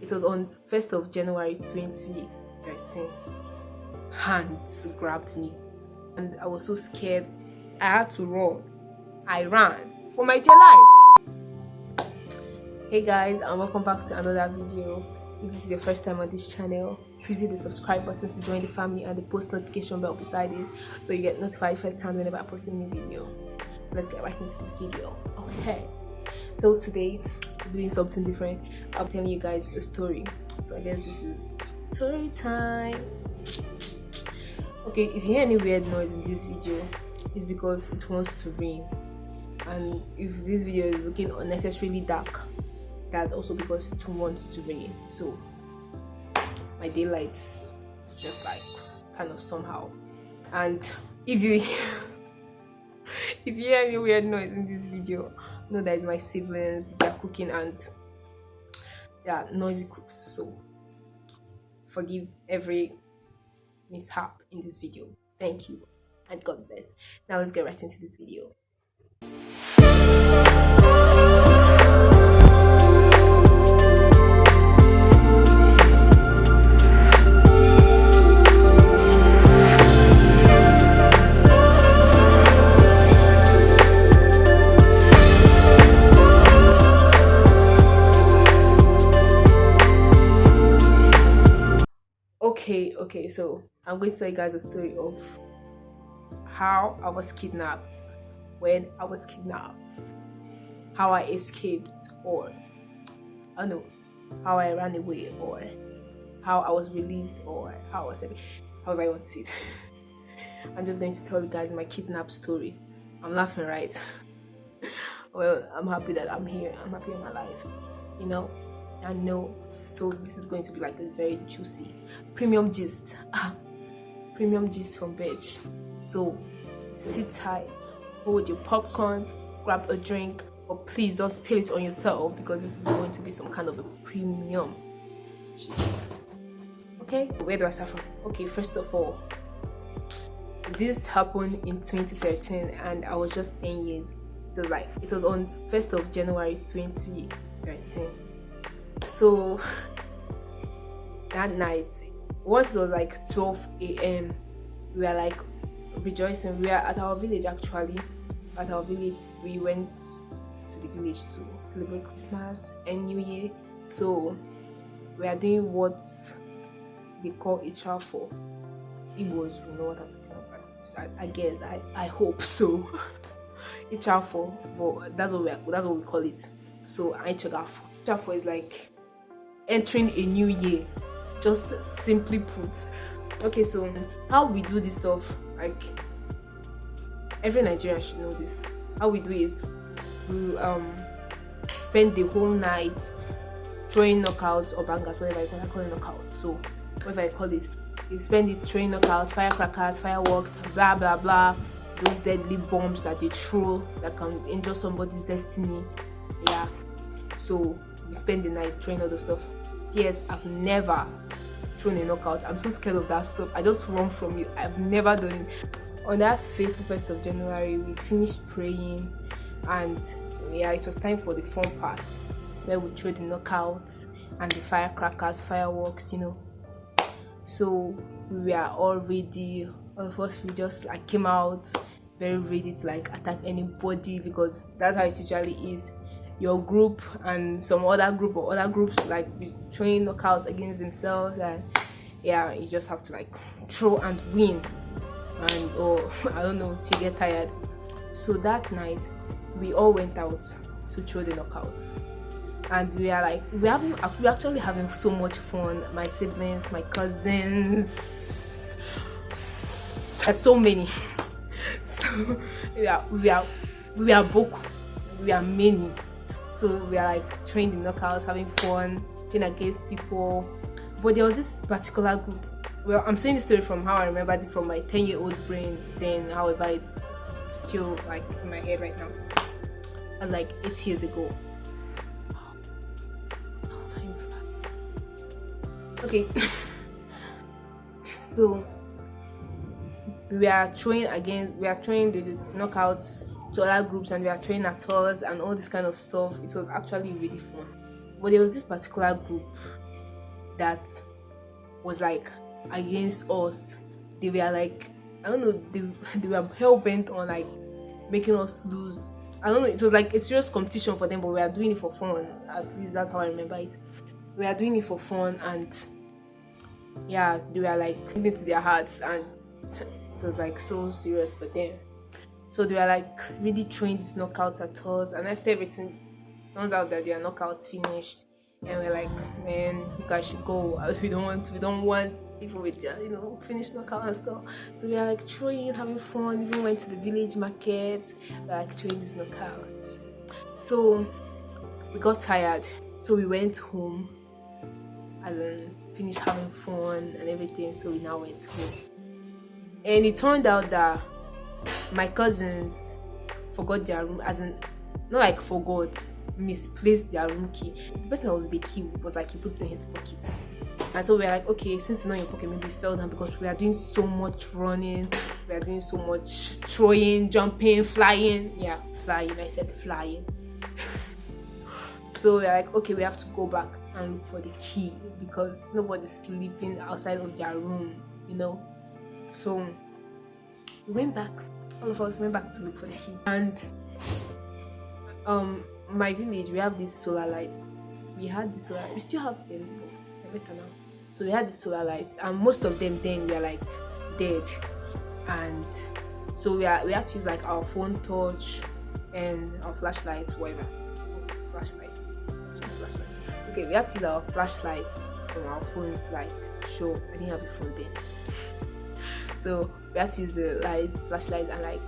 It was on 1st of January 2013. Hands grabbed me and I was so scared. I had to run. I ran for my dear life. Hey guys, and welcome back to another video. If this is your first time on this channel, please hit the subscribe button to join the family and the post notification bell beside it so you get notified first time whenever I post a new video. So let's get right into this video. Okay, so today I'm doing something different. I'm telling you guys a story. So I guess this is story time. Okay, if you hear any weird noise in this video, it's because it wants to rain. And if this video is looking unnecessarily dark, that's also because it wants to rain. So my daylight is just like kind of somehow. And if you hear any weird noise in this video, know that it's my siblings. They're cooking and they are noisy cooks, so forgive every mishap in this video. Thank you and God bless. Now let's get right into this video. Okay, so I'm going to tell you guys a story of how I was kidnapped, when I was kidnapped, how I escaped, or I don't know, how I ran away, or how I was released, or how I was, however I want to see it. I'm just going to tell you guys my kidnap story. I'm laughing, right? Well, I'm happy that I'm here. I'm happy in my life, you know. I know, so this is going to be like a very juicy premium gist from Bitch. So sit tight, hold your popcorns, grab a drink, but please don't spill it on yourself because this is going to be some kind of a premium gist. Okay, where do I start from? Okay, first of all, this happened in 2013 and I was just 10 years. So like it was on 1st of January 2013. So that night, once it was like 12 a.m, we were like rejoicing. We were at our village actually. At our village, we went to the village to celebrate Christmas and New Year. So we are doing what they call xoxo. Igbos will know what I'm talking about. I guess I hope so. xoxo, but that's what we call it. So I xoxo. Xoxo is like entering a new year, just simply put. Okay, so how we do this stuff, like every Nigerian should know this. How we do is we spend the whole night throwing knockouts or bangers, whatever you call it, knockouts. So whatever I call it, you spend it throwing knockouts, firecrackers, fireworks, blah blah blah, those deadly bombs that they throw that can injure somebody's destiny. Yeah, so we spend the night throwing all those stuff. Yes, I've never thrown a knockout. I'm so scared of that stuff. I just run from it. I've never done it. On that fateful 1st of January, we finished praying and yeah, it was time for the fun part where we throw the knockouts and the firecrackers, fireworks, you know. So we were all ready. All of us, we just like came out very ready to like attack anybody because that's how it usually is. Your group and some other group or other groups like be throwing knockouts against themselves, and yeah, you just have to like throw and win, and or I don't know, to get tired. So that night we all went out to throw the knockouts, and we are like we're actually having so much fun. My siblings, my cousins, there's so many. So we are many. So we are like throwing the knockouts, having fun, playing against people. But there was this particular group. Well, I'm saying the story from how I remembered it from my 10-year-old brain. Then, however, it's still like in my head right now. It was like 8 years ago. How time flies. Okay. So we are throwing the knockouts to other groups, and we are throwing at us and all this kind of stuff. It was actually really fun. But there was this particular group that was like against us. They were like, I don't know, they were hell bent on like making us lose. I don't know, it was like a serious competition for them, but we are doing it for fun. At least that's how I remember it. We are doing it for fun, and yeah, they were like into their hearts, and it was like so serious for them. So they were like really throwing these knockouts at us, and after everything found out that their knockouts finished, and we're like, man, you guys should go. We don't want people with their, finished knockout and stuff. So we are like throwing, having fun. Even went to the village market. We're like throwing these knockouts. So we got tired, so we went home and then finished having fun and everything. So we now went home, and it turned out that my cousins forgot their room, as in not like forgot, misplaced their room key. The person that was with the key was like, he put it in his pocket. And so we were like, okay, since it's not in your pocket, maybe it fell down, because we are doing so much running, we are doing so much throwing, jumping, flying. Yeah, flying. I said flying. So we're like, okay, we have to go back and look for the key, because nobody's sleeping outside of their room, So we went back. All of us went back to look for the key. And my village, we have these solar lights. We still have them, but better now. So we had the solar lights, and most of them then were like dead. And so we had to use like our phone torch and our flashlights, whatever. Flashlight. Okay, we had to use our flashlights from our phones, like show. I didn't have the phone then. So we had to use the flashlight, and like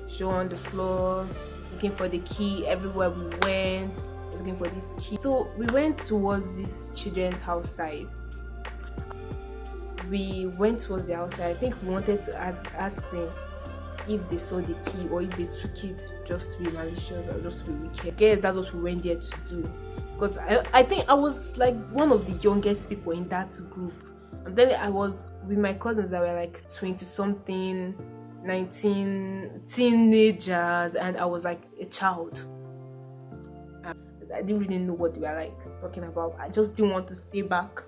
show on the floor, looking for the key everywhere we went, looking for this key. So we went towards this children's house side. We went towards the outside. I think we wanted to ask them if they saw the key, or if they took it just to be malicious or just to be wicked. I guess that's what we went there to do, because I think I was like one of the youngest people in that group. And then I was with my cousins that were like 20-something, 19, teenagers, and I was like a child. I didn't really know what they were like talking about. I just didn't want to stay back,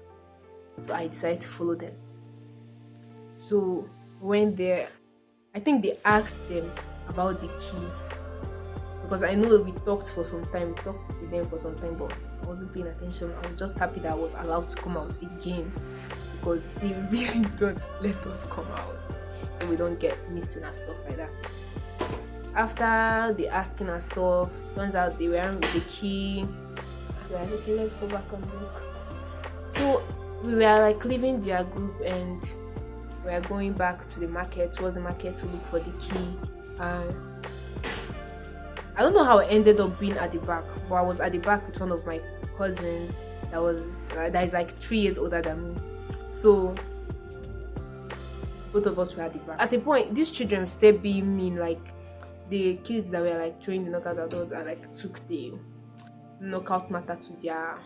so I decided to follow them. So when there, I think they asked them about the key, because I know we talked for some time. We talked with them for some time, but I wasn't paying attention. I was just happy that I was allowed to come out again, because they really don't let us come out, so we don't get missing and stuff like that. After the asking and stuff, it turns out they weren't with the key. We were like, okay, let's go back and look. So we were like leaving their group, and we were going back to the market, towards the market, to look for the key. And I don't know how it ended up being at the back, but I was at the back with one of my cousins that is like 3 years older than me. So both of us were at the back. At the point, these children started being mean, like the kids that were like throwing the knockout at us and like took the knockout matter to their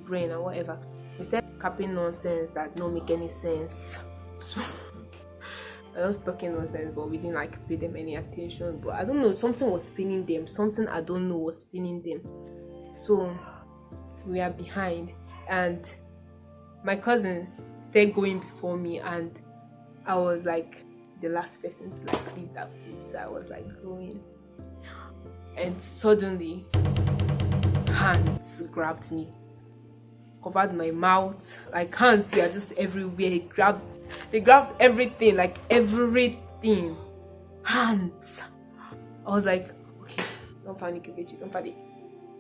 brain or whatever. Instead of capping nonsense that don't make any sense. So I was talking nonsense, but we didn't like pay them any attention. But I don't know, something was spinning them. Something I don't know was spinning them. So we are behind, and my cousin started going before me, and I was like the last person to like leave that place. So I was like going, and suddenly hands grabbed me, covered my mouth. Like hands were just everywhere. They grabbed everything, like everything. Hands. I was like, okay, don't panic, bitch, don't panic.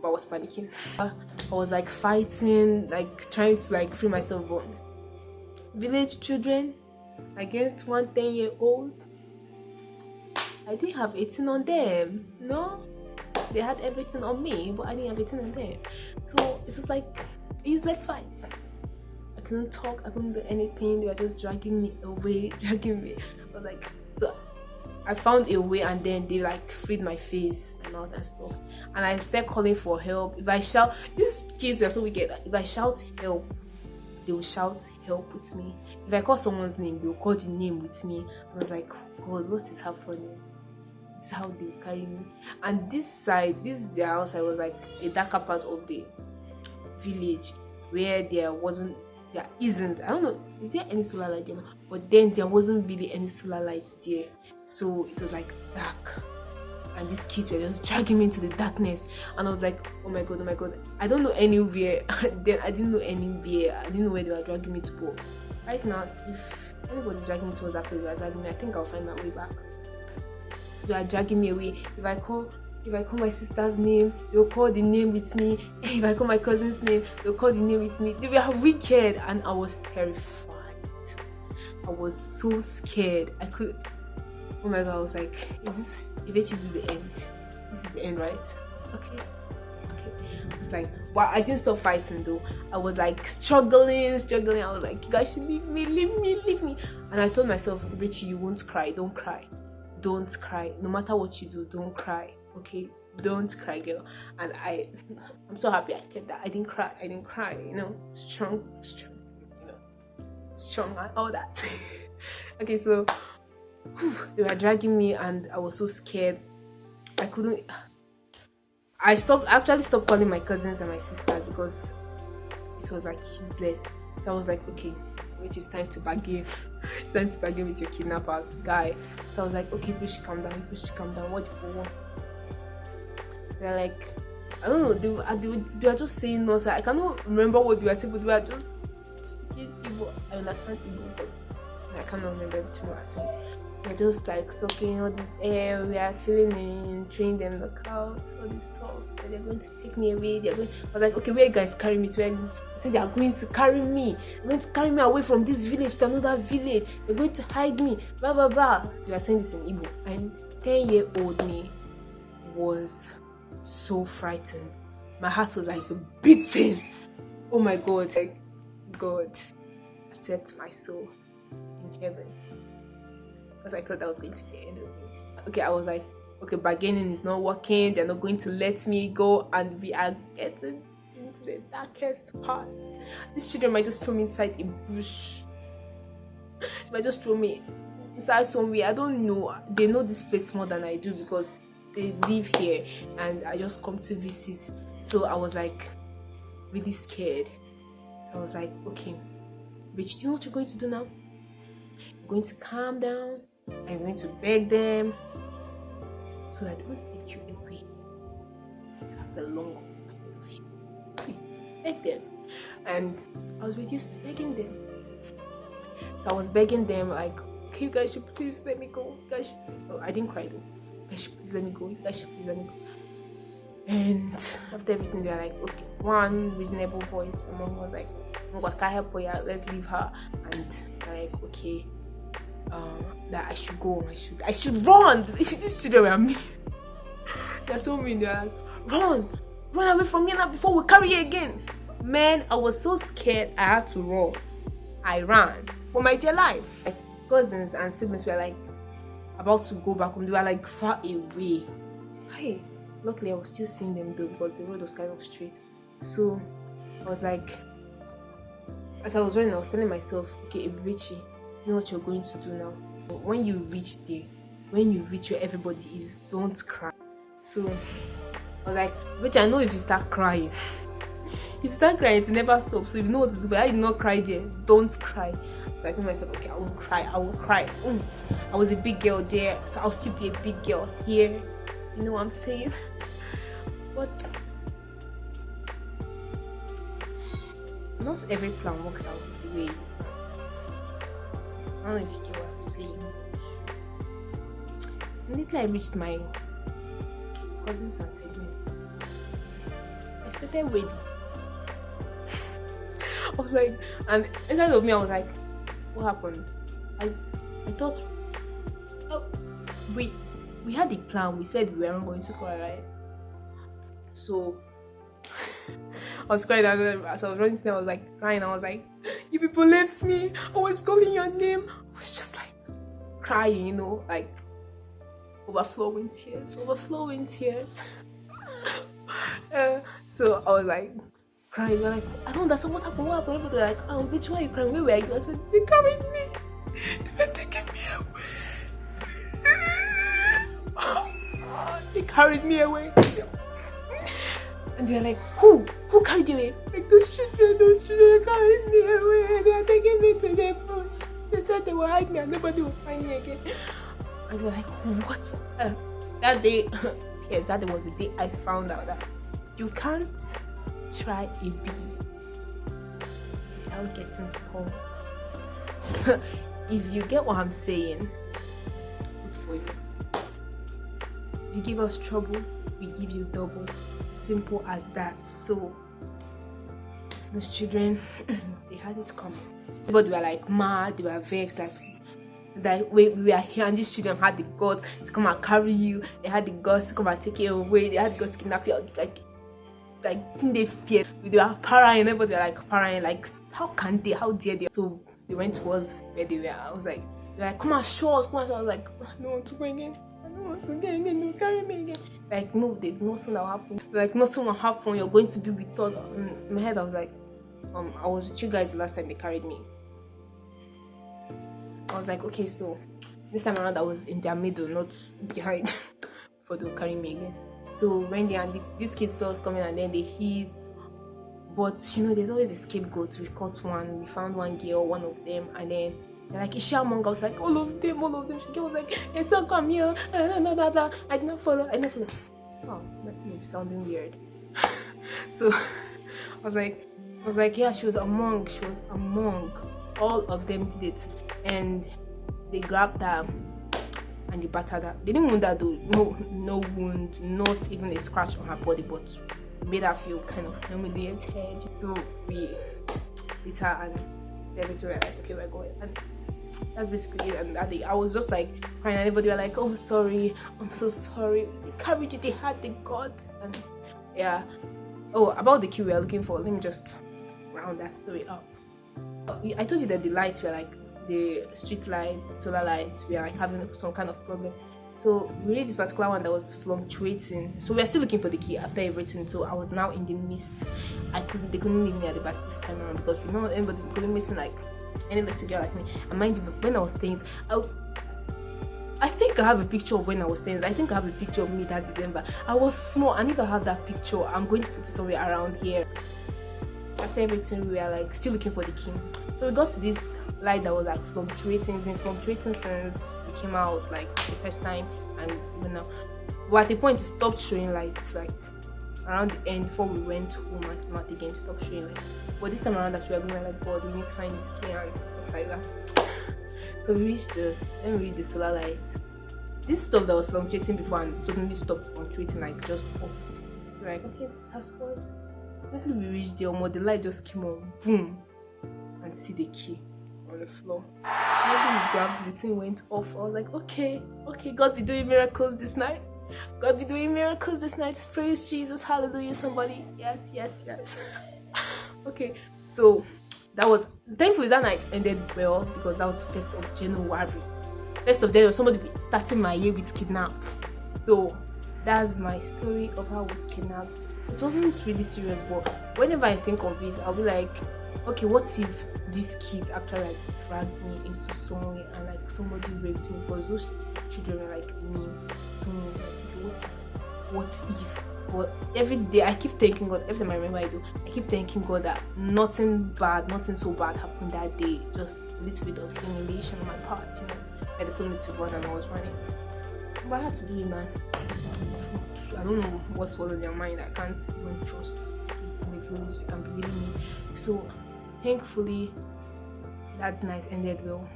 But I was panicking. I was like fighting, like trying to like free myself. But village children against 1 10-year-old. I didn't have 18 on them. No, they had everything on me, but I didn't have 18 on them. So it was like a useless fight. I couldn't talk, I couldn't do anything. They were just dragging me away. I was like, so I found a way, and then they like freed my face and all that stuff. And I started calling for help. If I shout, these kids were so wicked. If I shout help, they will shout help with me. If I call someone's name, they will call the name with me. I was like, God, what is happening? This is how they will carry me. And this side, this is their house. I was like a darker part of the village where there wasn't there isn't. I don't know, is there any solar light there? But then there wasn't really any solar light there. So it was like dark. And these kids were just dragging me into the darkness. And I was like, oh my god, I don't know anywhere. Then I didn't know anywhere. I didn't know where they were dragging me to go. Right now, if anybody's dragging me towards that place they are dragging me, I think I'll find my way back. So they are dragging me away. If I call my sister's name, they'll call the name with me. If I call my cousin's name, they'll call the name with me. They were wicked, and I was terrified. I was so scared. Oh my god, I was like, this is the end. This is the end, right? Okay. It's like, well, I didn't stop fighting though. I was like struggling. I was like, you guys should leave me. And I told myself, Richie, you won't cry. Don't cry. No matter what you do, don't cry. Okay? Don't cry, girl. And I'm so happy I kept that. I didn't cry, strong, strong and all that. Okay, so they were dragging me and I was so scared. I actually stopped calling my cousins and my sisters because it was like useless. So I was like, okay, which is time to bargain. It's time to bargain with your kidnappers, guy. So I was like, okay, please calm down. What do you want? They're like, I don't know, they were just saying no. So I cannot remember what they were saying, but they were just speaking Igbo. I understand Igbo, but I cannot remember everything they were saying. They're just like talking all this air, we are feeling in, train them the cows, all this stuff. But they're going to take me away. I was like, okay, where you guys carry me to? I said they are going to carry me. They're going to carry me away from this village to another village. They're going to hide me. Blah blah blah. They were saying this in Igbo. And 10-year-old me was so frightened. My heart was like beating. Oh my god. Like, God accept my soul in heaven. Because I thought that was going to be the end of me. Okay, I was like, okay, bargaining is not working. They're not going to let me go. And we are getting into the darkest part. These children might just throw me inside a bush. They might just throw me inside somewhere. I don't know. They know this place more than I do because they live here. And I just come to visit. So I was like, really scared. So I was like, okay, Rich, do you know what you're going to do now? You're going to calm down. I'm going to beg them so that they won't take you away. You have a long way ahead of you. Please, beg them. And I was reduced to begging them. So I was begging them like, okay, you guys should please let me go. You guys should please. Oh, I didn't cry though. You guys should please let me go. You guys should please let me go. And after everything, they were like, okay, one reasonable voice among was like, what can I help her? Let's leave her. And they're like, okay. That I should go. I should run. If these children were me, they're so mean. They're like, run away from me now before we carry you again. Man, I was so scared. I had to run. I ran for my dear life. My cousins and siblings were like about to go back home. They were like far away. Hey, luckily I was still seeing them though because the road was kind of straight. So I was like, as I was running, I was telling myself, okay, Richie, you know what you're going to do now? When you reach there, when you reach where everybody is, don't cry. So I was like, which I know if you start crying, it never stops. So if you know what to do, but I did not cry there, don't cry. So I told myself, okay, I won't cry. I was a big girl there, so I'll still be a big girl here. You know what I'm saying? But not every plan works out the way. I don't know if you get what I'm saying. Immediately I reached my cousins and siblings. I started waiting. I was like, and inside of me I was like, what happened? I thought, oh, we had a plan. We said we weren't going to cry, right? So I was crying as I was running to them. I was like crying. I was like, you people left me. I was calling your name. I was just like crying, like overflowing tears. So I was like crying. They're like, I don't understand what happened. They're like, bitch, why are you crying? Where were you? I said, they carried me. They were taking me away. They carried me away. And they're like, who carried you away? Like, those children are carrying me away. They are taking me to the bush. They said they will hide me and nobody will find me again. And we were like, what? That day, yes, that was the day I found out that you can't try a bee without getting stung. If you get what I'm saying, good for you. If you give us trouble, we give you double. Simple as that. So those children, they had it coming. But they were like mad, they were vexed, like we are here and these children had the guts to come and carry you. They had the guts to come and take you away. They had the guts to kidnap you. Like think they feared. They were parrying. Everybody were like parrying. Like how can they? How dare they? So they went towards where they were. I was like, they're like, come and show us. Come and show us. I was like, I don't want to go again. I don't want to go again. Don't carry me again. Like no, there's nothing that will happen. Like nothing will happen. You're going to be with us. In my head, I was like, I was with you guys the last time they carried me. I was like, okay, so this time around I was in their middle, not behind, for they'll carry me again. So when these kids saw us coming and then they hid, but you know, there's always a scapegoat. We caught one, we found one girl, one of them, and then they're like, is she among us? I was like, all of them. She was like, yes, so come here. I did not follow. Oh, that may be sounding weird. So I was like, yeah, she was among. All of them did it. And they grabbed her and they battered her. They didn't wound her though. No wound, not even a scratch on her body, but made her feel kind of humiliated. So we beat her and everything. Were like, okay, we're going. And that's basically it. And that day I was just like crying, and everybody were like, oh, sorry, I'm so sorry. They carried it, they had the guts. And yeah. Oh, about the key we are looking for, let me just round that story up. I told you that the lights were like the street lights, solar lights, we are like having some kind of problem. So we reached this particular one that was fluctuating. So we are still looking for the key after everything. So I was now in the mist. They couldn't leave me at the back this time around because we know anybody couldn't missing like any little girl like me. And mind you, when I was staying, I think I have a picture of when I was staying. I think I have a picture of me that December. I was small, and if I have that picture, I'm going to put it somewhere around here. After everything, we are like still looking for the key. So we got to this light that was like fluctuating. It's been fluctuating since it came out like the first time, and even now. But at the point it stopped showing lights, like around the end before we went home and not again stopped showing light. But this time around, as we are going, like, God, we need to find this key and stuff like that. So we reached this, then we reached the solar light. This stuff that was fluctuating before and suddenly stopped fluctuating, like just off. We're like, okay, this has spoiled. Until we reached there, the light just came on, boom, and see the key on the floor. Maybe we grabbed the thing, went off. I was like, okay, God be doing miracles this night. God be doing miracles this night. Praise Jesus, hallelujah, somebody. Yes. Okay, so that was, thankfully that night ended well because that was 1st of January. 1st of January, somebody starting my year with Kidnap. So that's my story of how I was kidnapped. It wasn't really serious, but whenever I think of it, I'll be like, okay, what if these kids actually like dragged me into somewhere and like somebody raped me? Because those children were like me. So like, okay, what if? But every day I keep thanking God. Every time I remember I keep thanking God that nothing so bad happened that day. Just a little bit of humiliation on my part, you know. Like they told me to run and I was running. But I had to do it, man. I don't know what's following their mind. I can't even trust kids in the village. They can be really mean. So thankfully that night ended well.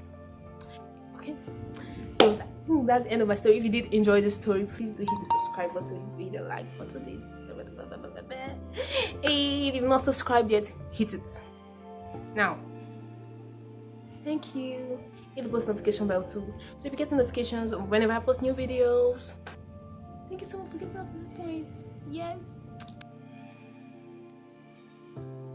Okay, so that's the end of my story. If you did enjoy the story, please do hit the subscribe button, hit the like button. Hey, if you've not subscribed yet, hit it now. Thank you. Hit the post notification bell too, so you'll be getting notifications whenever I post new videos. Thank you so much for getting up to this point. Yes.